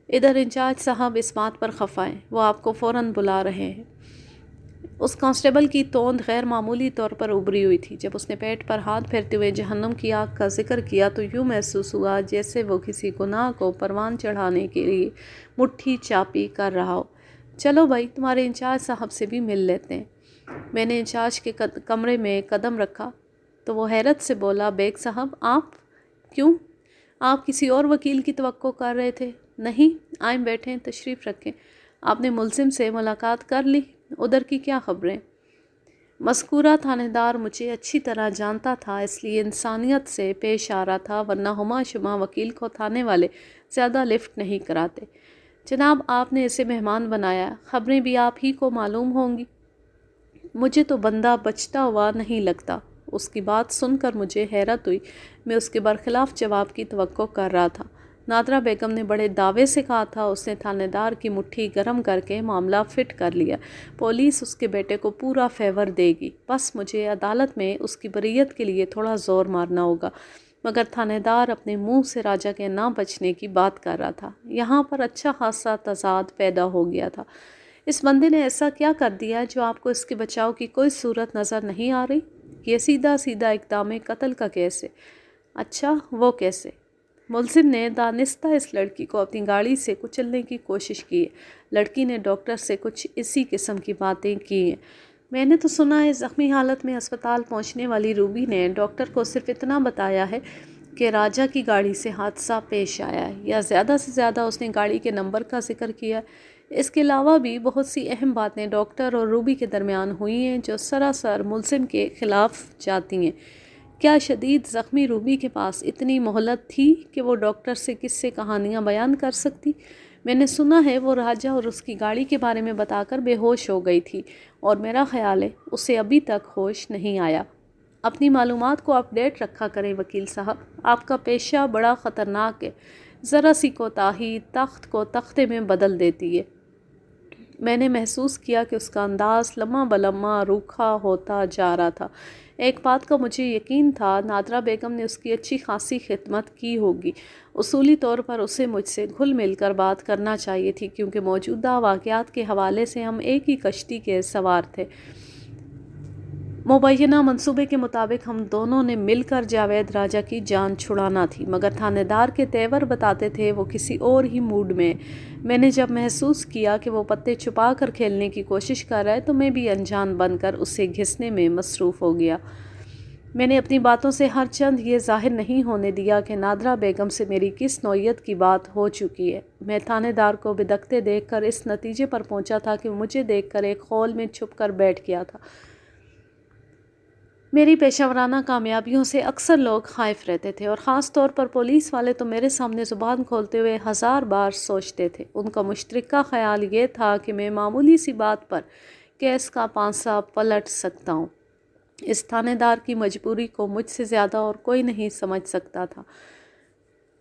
ادھر انچارج صاحب اس بات پر خفا ہیں، وہ آپ کو فوراً بلا رہے ہیں۔ اس کانسٹیبل کی توند غیر معمولی طور پر ابھری ہوئی تھی۔ جب اس نے پیٹ پر ہاتھ پھیرتے ہوئے جہنم کی آگ کا ذکر کیا تو یوں محسوس ہوا جیسے وہ کسی گناہ کو پروان چڑھانے کے لیے مٹھی چاپی کر رہا ہو۔ چلو بھائی، تمہارے انچارج صاحب سے بھی مل لیتے ہیں۔ میں نے انچارج کے کمرے میں قدم رکھا تو وہ حیرت سے بولا، بیگ صاحب، آپ کیوں؟ آپ کسی اور وکیل کی توقع کر رہے تھے؟ نہیں، آئیں بیٹھیں، تشریف رکھیں۔ آپ نے ملزم سے ملاقات کر لی؟ ادھر کی کیا خبریں؟ مذکورہ تھانے دار مجھے اچھی طرح جانتا تھا، اس لیے انسانیت سے پیش آ رہا تھا، ورنہ ہما شما وکیل کو تھانے والے زیادہ لفٹ نہیں کراتے۔ جناب، آپ نے اسے مہمان بنایا، خبریں بھی آپ ہی کو معلوم ہوں گی۔ مجھے تو بندہ بچتا ہوا نہیں لگتا۔ اس کی بات سن کر مجھے حیرت ہوئی۔ میں اس کے برخلاف جواب کی توقع کر رہا تھا۔ نادرہ بیگم نے بڑے دعوے سے کہا تھا، اس نے تھانے دار کی مٹھی گرم کر کے معاملہ فٹ کر لیا۔ پولیس اس کے بیٹے کو پورا فیور دے گی، بس مجھے عدالت میں اس کی بریت کے لیے تھوڑا زور مارنا ہوگا۔ مگر تھانے دار اپنے منہ سے راجا کے نہ بچنے کی بات کر رہا تھا۔ یہاں پر اچھا خاصا تضاد پیدا ہو گیا تھا۔ اس بندے نے ایسا کیا کر دیا جو آپ کو اس کے بچاؤ کی کوئی صورت نظر نہیں آ رہی؟ یہ سیدھا اقدام قتل کا کیس ہے۔ اچھا، وہ کیسے؟ ملزم نے دانستہ اس لڑکی کو اپنی گاڑی سے کچلنے کی کوشش کی ہے۔ لڑکی نے ڈاکٹر سے کچھ اسی قسم کی باتیں کی ہیں۔ میں نے تو سنا ہے زخمی حالت میں اسپتال پہنچنے والی روبی نے ڈاکٹر کو صرف اتنا بتایا ہے کہ راجا کی گاڑی سے حادثہ پیش آیا ہے، یا زیادہ سے زیادہ اس نے گاڑی کے نمبر کا ذکر کیا ہے۔ اس کے علاوہ بھی بہت سی اہم باتیں ڈاکٹر اور روبی کے درمیان ہوئی ہیں جو سراسر ملزم کے خلاف جاتی ہیں۔ کیا شدید زخمی روبی کے پاس اتنی مہلت تھی کہ وہ ڈاکٹر سے قصے کہانیاں بیان کر سکتی؟ میں نے سنا ہے وہ راجا اور اس کی گاڑی کے بارے میں بتا کر بے ہوش ہو گئی تھی، اور میرا خیال ہے اسے ابھی تک ہوش نہیں آیا۔ اپنی معلومات کو اپ ڈیٹ رکھا کریں وکیل صاحب، آپ کا پیشہ بڑا خطرناک ہے، ذرا سی کوتاہی تخت کو تختے میں بدل دیتی ہے۔ میں نے محسوس کیا کہ اس کا انداز لمحہ بلمحہ روکھا ہوتا جا رہا تھا۔ ایک بات کا مجھے یقین تھا، نادرہ بیگم نے اس کی اچھی خاصی خدمت کی ہوگی۔ اصولی طور پر اسے مجھ سے گھل مل کر بات کرنا چاہیے تھی، کیونکہ موجودہ واقعات کے حوالے سے ہم ایک ہی کشتی کے سوار تھے۔ مبینہ منصوبے کے مطابق ہم دونوں نے مل کر جاوید راجہ کی جان چھڑانا تھی، مگر تھانے دار کے تیور بتاتے تھے وہ کسی اور ہی موڈ میں۔ میں نے جب محسوس کیا کہ وہ پتے چھپا کر کھیلنے کی کوشش کر رہا ہے تو میں بھی انجان بن کر اسے گھسنے میں مصروف ہو گیا۔ میں نے اپنی باتوں سے ہر چند یہ ظاہر نہیں ہونے دیا کہ نادرہ بیگم سے میری کس نوعیت کی بات ہو چکی ہے۔ میں تھانے دار کو بدکتے دیکھ کر اس نتیجے پر پہنچا تھا کہ مجھے دیکھ کر ایک خول میں چھپ کر بیٹھ گیا تھا۔ میری پیشہ ورانہ کامیابیوں سے اکثر لوگ خائف رہتے تھے، اور خاص طور پر پولیس والے تو میرے سامنے زبان کھولتے ہوئے 1000 بار سوچتے تھے۔ ان کا مشترکہ خیال یہ تھا کہ میں معمولی سی بات پر کیس کا پانسا پلٹ سکتا ہوں۔ اس تھانے دار کی مجبوری کو مجھ سے زیادہ اور کوئی نہیں سمجھ سکتا تھا۔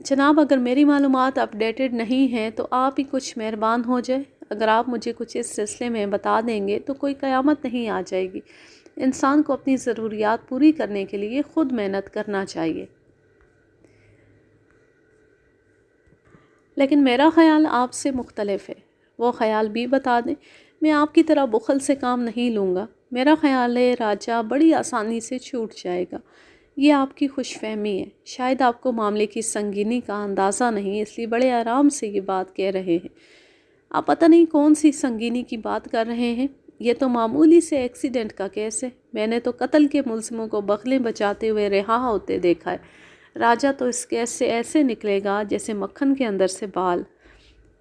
جناب، اگر میری معلومات اپ ڈیٹڈ نہیں ہیں تو آپ ہی کچھ مہربان ہو جائے۔ اگر آپ مجھے کچھ اس سلسلے میں بتا دیں گے تو کوئی قیامت نہیں آ جائے گی۔ انسان کو اپنی ضروریات پوری کرنے کے لیے خود محنت کرنا چاہیے۔ لیکن میرا خیال آپ سے مختلف ہے۔ وہ خیال بھی بتا دیں۔ میں آپ کی طرح بخل سے کام نہیں لوں گا۔ میرا خیال ہے راجہ بڑی آسانی سے چھوٹ جائے گا۔ یہ آپ کی خوش فہمی ہے۔ شاید آپ کو معاملے کی سنگینی کا اندازہ نہیں، اس لیے بڑے آرام سے یہ بات کہہ رہے ہیں۔ آپ پتہ نہیں کون سی سنگینی کی بات کر رہے ہیں۔ یہ تو معمولی سے ایکسیڈنٹ کا کیس ہے۔ میں نے تو قتل کے ملزموں کو بغلیں بچاتے ہوئے رہا ہوتے دیکھا ہے۔ راجہ تو اس کیس سے ایسے نکلے گا جیسے مکھن کے اندر سے بال۔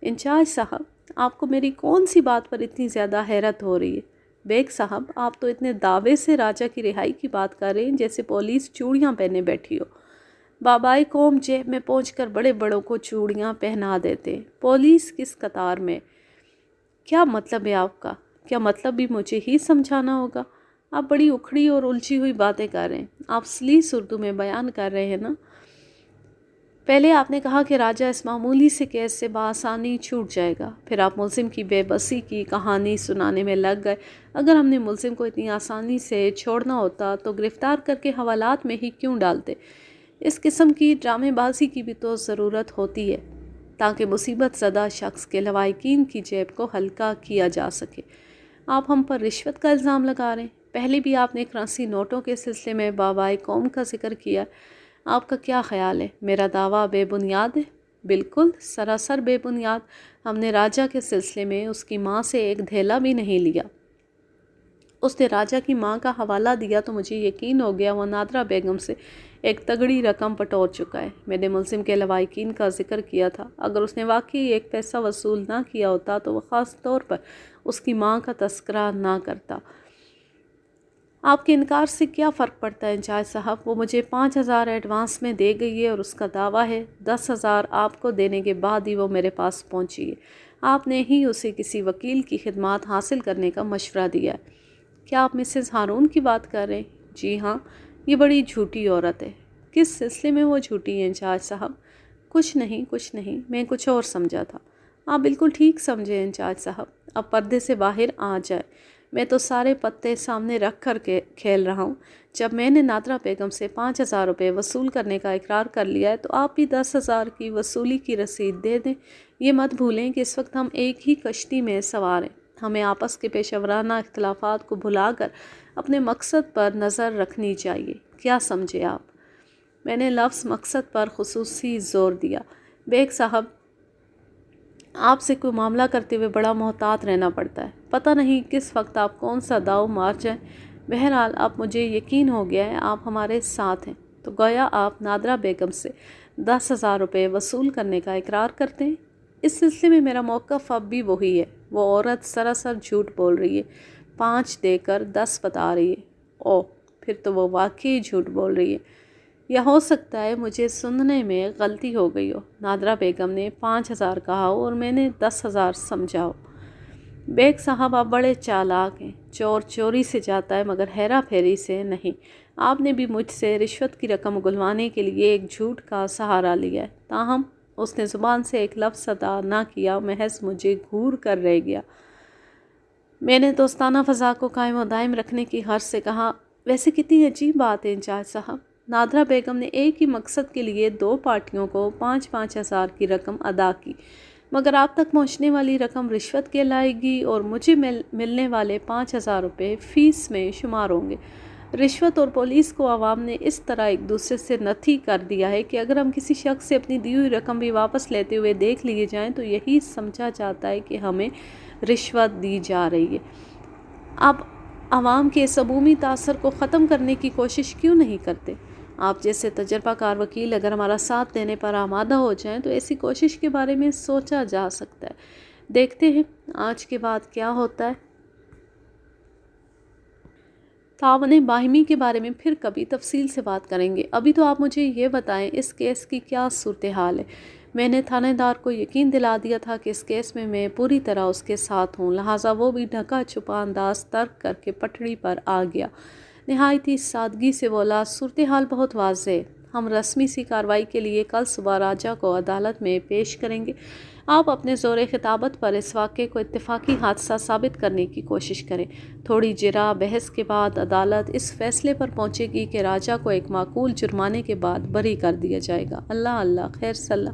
انچارج صاحب، آپ کو میری کون سی بات پر اتنی زیادہ حیرت ہو رہی ہے؟ بیگ صاحب، آپ تو اتنے دعوے سے راجہ کی رہائی کی بات کر رہے ہیں جیسے پولیس چوڑیاں پہنے بیٹھی ہو۔ بابائے قوم جیب میں پہنچ کر بڑے بڑوں کو چوڑیاں پہنا دیتے۔ پولیس کس قطار میں؟ کیا مطلب ہے آپ کا؟ کیا مطلب بھی مجھے ہی سمجھانا ہوگا؟ آپ بڑی اکھڑی اور الجھی ہوئی باتیں کر رہے ہیں۔ آپ سلیس اردو میں بیان کر رہے ہیں نا؟ پہلے آپ نے کہا کہ راجہ اس معمولی سے کیس سے بآسانی چھوٹ جائے گا، پھر آپ ملزم کی بے بسی کی کہانی سنانے میں لگ گئے۔ اگر ہم نے ملزم کو اتنی آسانی سے چھوڑنا ہوتا تو گرفتار کر کے حوالات میں ہی کیوں ڈالتے؟ اس قسم کی ڈرامے بازی کی بھی تو ضرورت ہوتی ہے تاکہ مصیبت زدہ شخص کے لواحقین کی جیب کو ہلکا کیا جا سکے۔ آپ ہم پر رشوت کا الزام لگا رہے ہیں۔ پہلے بھی آپ نے کرنسی نوٹوں کے سلسلے میں بابائے قوم کا ذکر کیا۔ آپ کا کیا خیال ہے؟ میرا دعویٰ بے بنیاد ہے؟ بالکل سراسر بے بنیاد۔ ہم نے راجہ کے سلسلے میں اس کی ماں سے ایک دھیلا بھی نہیں لیا۔ اس نے راجہ کی ماں کا حوالہ دیا تو مجھے یقین ہو گیا وہ نادرہ بیگم سے ایک تگڑی رقم پٹور چکا ہے۔ میں نے ملزم کے لواحقین کا ذکر کیا تھا۔ اگر اس نے واقعی ایک پیسہ وصول نہ کیا ہوتا تو وہ خاص طور پر اس کی ماں کا تذکرہ نہ کرتا۔ آپ کے انکار سے کیا فرق پڑتا ہے انچارج صاحب؟ وہ مجھے 5,000 ایڈوانس میں دے گئی ہے اور اس کا دعویٰ ہے 10,000 آپ کو دینے کے بعد ہی وہ میرے پاس پہنچی ہے۔ آپ نے ہی اسے کسی وکیل کی خدمات حاصل کرنے کا مشورہ دیا ہے۔ کیا آپ مسز ہارون کی بات کر رہے ہیں؟ جی ہاں، یہ بڑی جھوٹی عورت ہے۔ کس سلسلے میں وہ جھوٹی ہے انچارج صاحب؟ کچھ نہیں، میں کچھ اور سمجھا تھا۔ آپ بالکل ٹھیک سمجھے انچارج صاحب۔ اب پردے سے باہر آ جائے۔ میں تو سارے پتے سامنے رکھ کر کے کھیل رہا ہوں۔ جب میں نے نادرہ بیگم سے 5,000 روپے وصول کرنے کا اقرار کر لیا ہے تو آپ بھی 10,000 کی وصولی کی رسید دے دیں۔ یہ مت بھولیں کہ اس وقت ہم ایک ہی کشتی میں سوار ہیں۔ ہمیں آپس کے پیشہ ورانہ اختلافات کو بھلا کر اپنے مقصد پر نظر رکھنی چاہیے۔ کیا سمجھے آپ؟ میں نے لفظ مقصد پر خصوصی زور دیا۔ بیگ صاحب، آپ سے کوئی معاملہ کرتے ہوئے بڑا محتاط رہنا پڑتا ہے۔ پتہ نہیں کس وقت آپ کون سا داؤ مار جائیں۔ بہرحال اب مجھے یقین ہو گیا ہے آپ ہمارے ساتھ ہیں، تو گویا آپ نادرہ بیگم سے 10,000 روپے وصول کرنے کا اقرار کرتے ہیں۔ اس سلسلے میں میرا موقف اب بھی وہی ہے۔ وہ عورت سراسر جھوٹ بول رہی ہے۔ 5 دے کر 10 بتا رہی ہے۔ اوہ، پھر تو وہ واقعی جھوٹ بول رہی ہے۔ یا ہو سکتا ہے مجھے سننے میں غلطی ہو گئی ہو۔ نادرہ بیگم نے 5,000 کہا ہو اور میں نے 10,000 سمجھا ہو۔ بیگ صاحب، آپ بڑے چالاک ہیں۔ چور چوری سے جاتا ہے مگر ہیرا پھیری سے نہیں۔ آپ نے بھی مجھ سے رشوت کی رقم اگلوانے کے لیے ایک جھوٹ کا سہارا لیا ہے۔ تاہم اس نے زبان سے ایک لفظ ادا نہ کیا، محض مجھے گھور کر رہ گیا۔ میں نے دوستانہ فضا کو قائم و دائم رکھنے کی غرض سے کہا، ویسے کتنی عجیب بات ہے انچارج صاحب۔ نادرہ بیگم نے ایک ہی مقصد کے لیے 2 پارٹیوں کو 5-5 ہزار کی رقم ادا کی، مگر آپ تک پہنچنے والی رقم رشوت کہلائے گی اور مجھے ملنے والے 5,000 روپے فیس میں شمار ہوں گے۔ رشوت اور پولیس کو عوام نے اس طرح ایک دوسرے سے نتھی کر دیا ہے کہ اگر ہم کسی شخص سے اپنی دی ہوئی رقم بھی واپس لیتے ہوئے دیکھ لیے جائیں تو یہی سمجھا جاتا ہے کہ ہمیں رشوت دی جا رہی ہے۔ اب عوام کے اس عمومی تاثر کو ختم کرنے کی کوشش کیوں نہیں کرتے؟ آپ جیسے تجربہ کار وکیل اگر ہمارا ساتھ دینے پر آمادہ ہو جائیں تو ایسی کوشش کے بارے میں سوچا جا سکتا ہے۔ دیکھتے ہیں آج کے بعد کیا ہوتا ہے۔ تعاون باہمی کے بارے میں پھر کبھی تفصیل سے بات کریں گے۔ ابھی تو آپ مجھے یہ بتائیں اس کیس کی کیا صورتحال ہے؟ میں نے تھانے دار کو یقین دلا دیا تھا کہ اس کیس میں میں پوری طرح اس کے ساتھ ہوں، لہٰذا وہ بھی ڈھکا چھپا انداز ترک کر کے پٹڑی پر آ گیا۔ نہایت ہی سادگی سے بولا، صورتحال بہت واضح ہے۔ ہم رسمی سی کارروائی کے لیے کل صبح راجہ کو عدالت میں پیش کریں گے۔ آپ اپنے زور خطابت پر اس واقعے کو اتفاقی حادثہ ثابت کرنے کی کوشش کریں۔ تھوڑی جرح بحث کے بعد عدالت اس فیصلے پر پہنچے گی کہ راجہ کو ایک معقول جرمانے کے بعد بری کر دیا جائے گا۔ اللہ خیر صلاح۔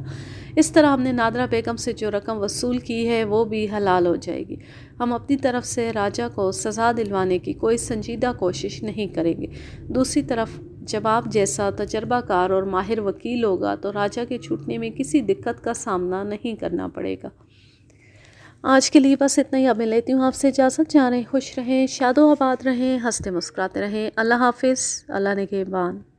اس طرح ہم نے نادرہ بیگم سے جو رقم وصول کی ہے وہ بھی حلال ہو جائے گی۔ ہم اپنی طرف سے راجہ کو سزا دلوانے کی کوئی سنجیدہ کوشش نہیں کریں گے۔ دوسری طرف جب آپ جیسا تجربہ کار اور ماہر وکیل ہوگا تو راجہ کے چھوٹنے میں کسی دقت کا سامنا نہیں کرنا پڑے گا۔ آج کے لیے بس اتنا ہی، اب میں لیتی ہوں آپ سے اجازت۔ جا رہے خوش رہیں، شاد و آباد رہیں، ہنستے مسکراتے رہیں۔ اللہ حافظ، اللہ نگہبان۔